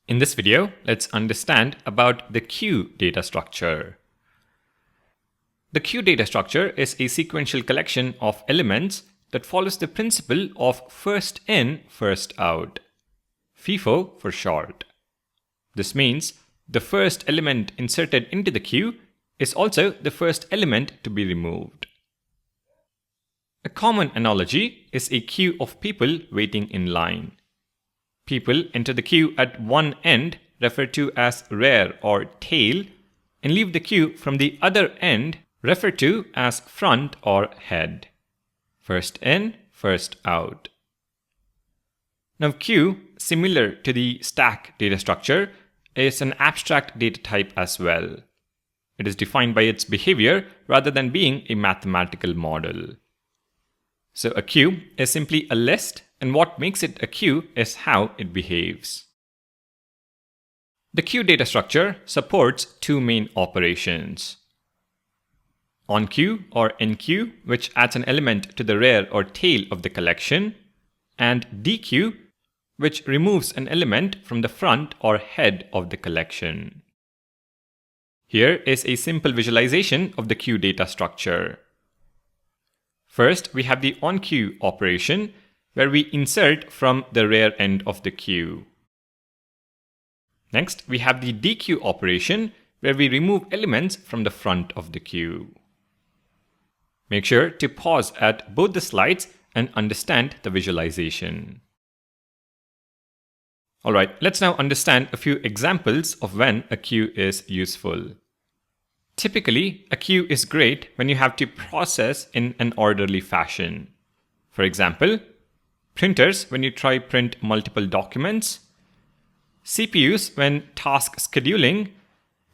In this video, let's understand about the queue data structure. The queue data structure is a sequential collection of elements that follows the principle of first in, first out. FIFO for short. This means the first element inserted into the queue is also the first element to be removed. A common analogy is a queue of people waiting in line. People enter the queue at one end, referred to as rear or tail, and leave the queue from the other end, referred to as front or head. First in, first out. Now queue, similar to the stack data structure, is an abstract data type as well. It is defined by its behavior rather than being a mathematical model. So a queue is simply a list, and what makes it a queue is how it behaves. The queue data structure supports two main operations. OnQueue or enqueue, which adds an element to the rear or tail of the collection, and dequeue, which removes an element from the front or head of the collection. Here is a simple visualization of the queue data structure. First, we have the onQueue operation, where we insert from the rear end of the queue. Next, we have the dequeue operation, where we remove elements from the front of the queue. Make sure to pause at both the slides and understand the visualization. Alright, let's now understand a few examples of when a queue is useful. Typically, a queue is great when you have to process in an orderly fashion. For example, printers when you try print multiple documents, CPUs when task scheduling,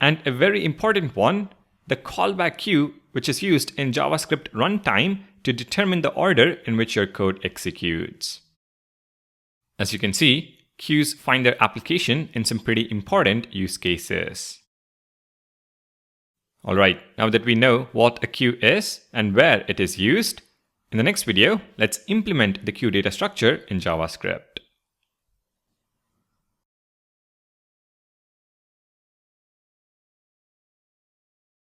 and a very important one, the callback queue, which is used in JavaScript runtime to determine the order in which your code executes. As you can see, queues find their application in some pretty important use cases. Alright, now that we know what a queue is and where it is used, in the next video, let's implement the queue data structure in JavaScript.